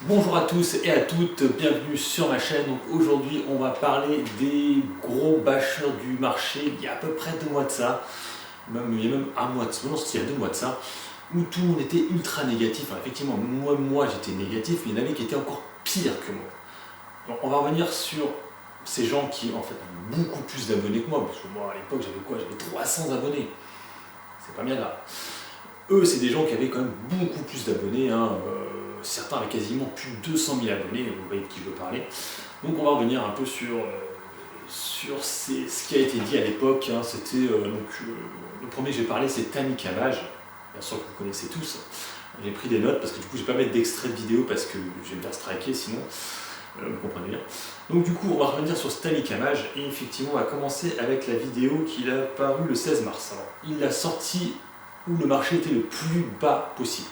Bonjour à tous et à toutes, bienvenue sur ma chaîne. Donc aujourd'hui on va parler des gros bâcheurs du marché il y a à peu près 2 mois de ça, il y a même un mois de ça, non c'était il y a 2 mois de ça, où tout le monde était ultra négatif. Alors, effectivement, moi j'étais négatif, mais il y en avait qui étaient encore pires que moi. Donc, on va revenir sur ces gens qui en fait ont beaucoup plus d'abonnés que moi, parce que moi à l'époque j'avais quoi? J'avais 300 abonnés, c'est pas bien grave. Eux, c'est des gens qui avaient quand même beaucoup plus d'abonnés, hein. Certains avaient quasiment plus de 200 000 abonnés, vous voyez de qui je veux parler. Donc on va revenir un peu sur ce qui a été dit à l'époque, hein. Le premier que j'ai parlé, c'est Tammy Kamaj, bien sûr que vous connaissez tous. J'ai pris des notes parce que du coup je ne vais pas mettre d'extrait de vidéo parce que je vais me faire striker sinon, vous comprenez bien. Donc du coup on va revenir sur Tammy Kamaj et effectivement on va commencer avec la vidéo qu'il a paru le 16 mars. Alors, il l'a sorti où le marché était le plus bas possible.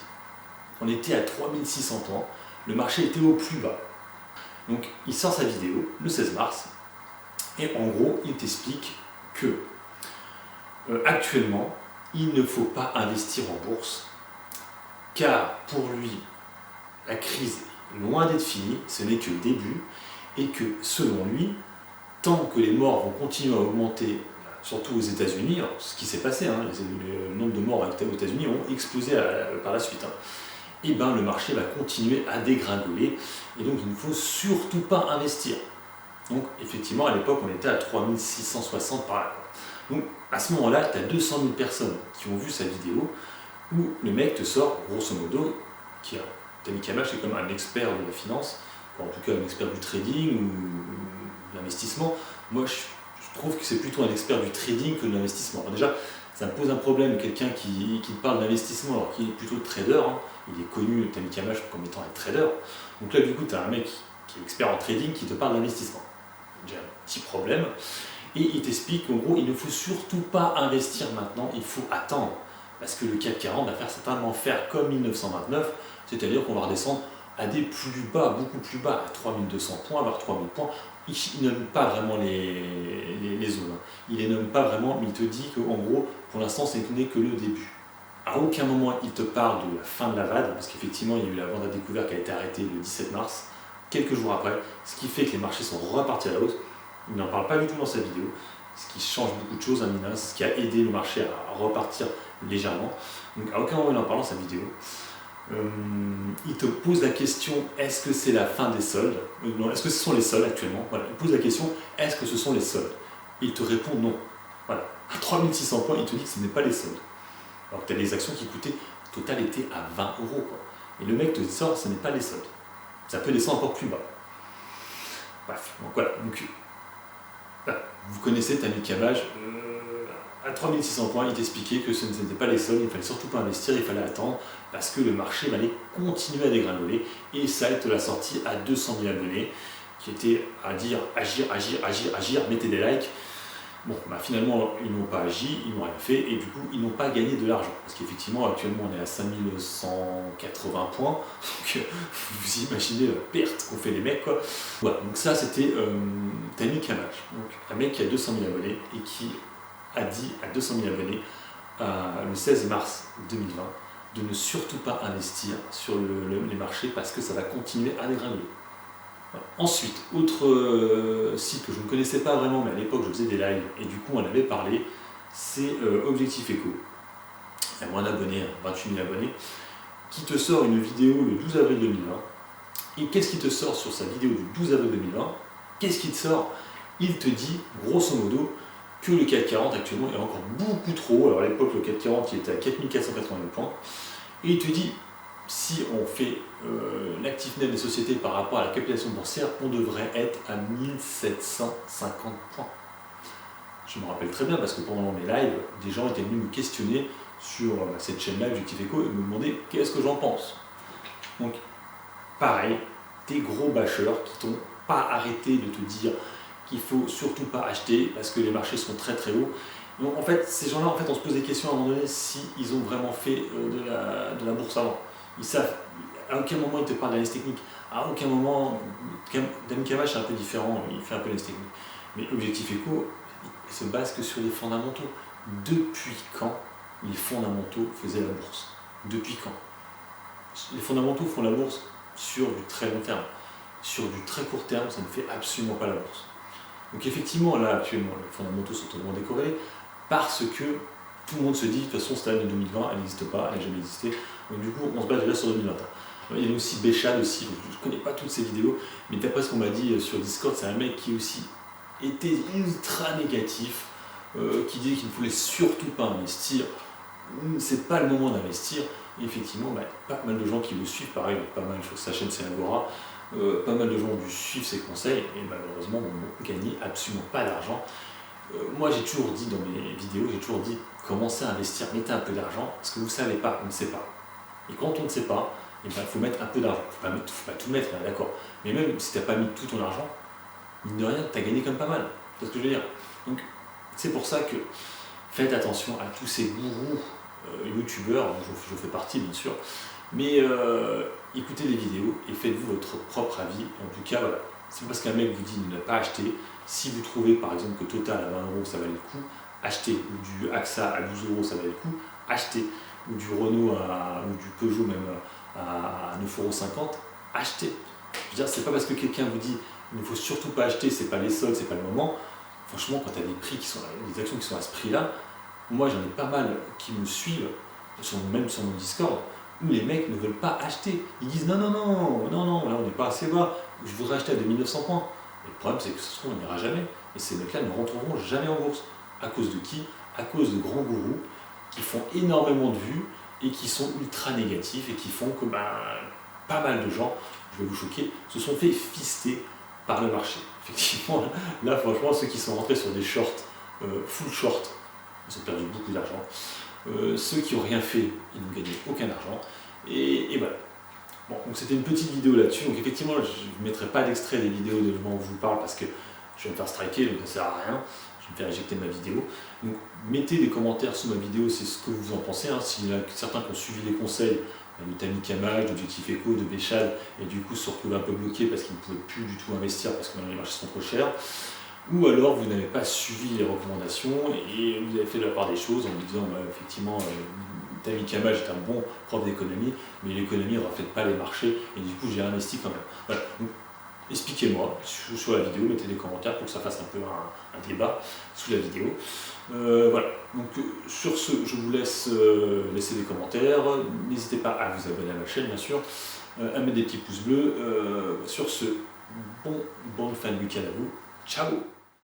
On était à 3600 points, le marché était au plus bas. Donc il sort sa vidéo le 16 mars, et en gros il t'explique que actuellement il ne faut pas investir en bourse, car pour lui la crise est loin d'être finie, ce n'est que le début, et que selon lui, tant que les morts vont continuer à augmenter, surtout aux États-Unis, ce qui s'est passé, hein, le nombre de morts aux États-Unis ont explosé par la suite, hein, et ben le marché va continuer à dégringoler, et donc il ne faut surtout pas investir. Donc effectivement à l'époque on était à 3660 par là. Donc à ce moment-là, tu as 200 000 personnes qui ont vu sa vidéo où le mec te sort grosso modo, Tammy Kamaj c'est comme un expert de la finance, en tout cas un expert du trading ou de l'investissement. Moi je trouve que c'est plutôt un expert du trading que de l'investissement. Alors déjà, ça me pose un problème, quelqu'un qui te parle d'investissement alors qu'il est plutôt trader, hein. Il est connu, Tammy Kamaj, comme étant un trader. Donc là, du coup, tu as un mec qui est expert en trading qui te parle d'investissement. J'ai un petit problème. Et il t'explique qu'en gros, il ne faut surtout pas investir maintenant, il faut attendre. Parce que le CAC 40 va certainement faire comme 1929, c'est-à-dire qu'on va redescendre à des plus bas, beaucoup plus bas, à 3200 points, voire 3000 points. Il ne nomme pas vraiment les zones. Il les nomme pas vraiment, mais il te dit qu'en gros, pour l'instant, ce n'est que le début. À aucun moment, il te parle de la fin de la VAD, parce qu'effectivement, il y a eu la vente à découvert qui a été arrêtée le 17 mars, quelques jours après, ce qui fait que les marchés sont repartis à la hausse. Il n'en parle pas du tout dans sa vidéo, ce qui change beaucoup de choses, hein, ce qui a aidé le marché à repartir légèrement. Donc à aucun moment il en parle dans sa vidéo. Il te pose la question, est-ce que c'est la fin des soldes? Non, est-ce que ce sont les soldes actuellement? Voilà, il pose la question, est-ce que ce sont les soldes? Et il te répond non. Voilà. À 3600 points, il te dit que ce n'est pas les soldes. Alors que tu as des actions qui coûtaient, total était à 20 euros. Quoi. Et le mec te sort, ce n'est pas les soldes. Ça peut descendre encore plus bas. Bref, donc voilà. Donc, vous connaissez Tammy Kamaj. À 3600 points, il t'expliquait que ce n'était pas les soldes, il ne fallait surtout pas investir, il fallait attendre parce que le marché allait continuer à dégringoler. Et ça, il te l'a sorti à 200 000 abonnés qui étaient à dire agir, agir, agir, agir, mettez des likes. Bon, finalement, ils n'ont pas agi, ils n'ont rien fait, et du coup, ils n'ont pas gagné de l'argent. Parce qu'effectivement, actuellement, on est à 5180 points, donc vous imaginez la perte qu'ont fait les mecs, quoi. Voilà, donc ça, c'était Tammy Kamaj, donc un mec qui a 200 000 abonnés, et qui a dit à 200 000 abonnés, le 16 mars 2020, de ne surtout pas investir sur les marchés, parce que ça va continuer à dégringoler. Ensuite, autre site que je ne connaissais pas vraiment, mais à l'époque je faisais des lives et du coup on avait parlé, c'est Objectif Eco. Il y a moins d'abonnés, 28 000 abonnés, qui te sort une vidéo le 12 avril 2020. Et qu'est-ce qui te sort sur sa vidéo du 12 avril 2020? Qu'est-ce qu'il te sort? Il te dit, grosso modo, que le CAC 40 actuellement est encore beaucoup trop haut. Alors à l'époque le CAC 40 il était à 4480 points. Et il te dit, si on fait l'actif net des sociétés par rapport à la capitalisation boursière, on devrait être à 1750 points. Je me rappelle très bien parce que pendant mes lives, des gens étaient venus me questionner sur cette chaîne-là, Objectif Eco, et me demander qu'est-ce que j'en pense. Donc, pareil, des gros bâcheurs qui t'ont pas arrêté de te dire qu'il faut surtout pas acheter parce que les marchés sont très très hauts. Donc, en fait, ces gens-là, on se pose des questions à un moment donné s'ils ont vraiment fait de la bourse avant. Ils savent, à aucun moment ils te parlent d'analyse technique, à aucun moment, Tammy Kamaj c'est un peu différent, il fait un peu d'analyse technique. Mais Objectif Eco, il se base que sur les fondamentaux. Depuis quand les fondamentaux faisaient la bourse? Depuis quand? Les fondamentaux font la bourse, sur du très long terme. Sur du très court terme, ça ne fait absolument pas la bourse. Donc effectivement, là, actuellement, les fondamentaux sont totalement décorrélés parce que tout le monde se dit, de toute façon, cette année 2020, elle n'existe pas, elle n'a jamais existé. Donc du coup, on se base déjà sur 2021. Il y a aussi Béchade aussi, je ne connais pas toutes ces vidéos, mais d'après ce qu'on m'a dit sur Discord, c'est un mec qui aussi était ultra négatif, qui disait qu'il ne voulait surtout pas investir. C'est pas le moment d'investir. Et effectivement, pas mal de gens qui le suivent, pareil, pas mal sur sa chaîne, c'est Agora, pas mal de gens ont dû suivre ses conseils et malheureusement n'ont gagné absolument pas d'argent. Moi j'ai toujours dit dans mes vidéos, j'ai toujours dit commencez à investir, mettez un peu d'argent, parce que vous ne savez pas, on ne sait pas. Et quand on ne sait pas, il faut mettre un peu d'argent. Il ne faut pas tout mettre, d'accord. Mais même si tu n'as pas mis tout ton argent, mine de rien, tu as gagné quand même pas mal. C'est ce que je veux dire. Donc c'est pour ça que faites attention à tous ces gourous youtubeurs, je fais partie bien sûr, mais écoutez les vidéos et faites-vous votre propre avis. En tout cas, voilà, c'est parce qu'un mec vous dit de ne pas acheter. Si vous trouvez par exemple que Total à 20 € ça valait le coup, achetez. Ou du AXA à 12 € ça valait le coup, achetez. Ou du Renault ou du Peugeot même à 9,50 €, achetez. Je veux dire, c'est pas parce que quelqu'un vous dit il ne faut surtout pas acheter, c'est pas les soldes, c'est pas le moment. Franchement, quand tu as des prix qui sont des actions qui sont à ce prix-là, moi j'en ai pas mal qui me suivent, même sur mon Discord, où les mecs ne veulent pas acheter. Ils disent non, non, non, non, non, là on n'est pas assez bas, je voudrais acheter à 2900 points. Et le problème c'est que ce on n'ira jamais. Et ces mecs-là ne rentreront jamais en bourse. À cause de qui? À cause de grands gourous qui font énormément de vues et qui sont ultra négatifs et qui font que pas mal de gens, je vais vous choquer, se sont fait fister par le marché. Effectivement, là franchement, ceux qui sont rentrés sur des shorts, full short, ils ont perdu beaucoup d'argent. Ceux qui n'ont rien fait, ils n'ont gagné aucun argent. Et voilà. Bon, donc c'était une petite vidéo là-dessus. Donc effectivement, je ne mettrai pas d'extrait des vidéos de moment où je vous parle parce que je vais me faire striker, donc ça ne sert à rien. Je vais me faire éjecter de ma vidéo. Donc mettez des commentaires sous ma vidéo, c'est ce que vous en pensez. S'il y en a certains qui ont suivi les conseils de Tammy Kamaj, d'Objectif Eco, de Béchade, et du coup se retrouvent un peu bloqués parce qu'ils ne pouvaient plus du tout investir parce que les marchés sont trop chers. Ou alors vous n'avez pas suivi les recommandations et vous avez fait la part des choses en vous disant effectivement Tammy Kamaj est un bon prof d'économie, mais l'économie ne reflète pas les marchés et du coup j'ai investi quand même. Voilà. Donc, expliquez-moi sur la vidéo, mettez des commentaires pour que ça fasse un peu un débat sous la vidéo. Voilà, donc sur ce, je vous laisse laisser des commentaires, n'hésitez pas à vous abonner à la chaîne bien sûr, à mettre des petits pouces bleus. Sur ce, bonne fin de week-end à vous, ciao!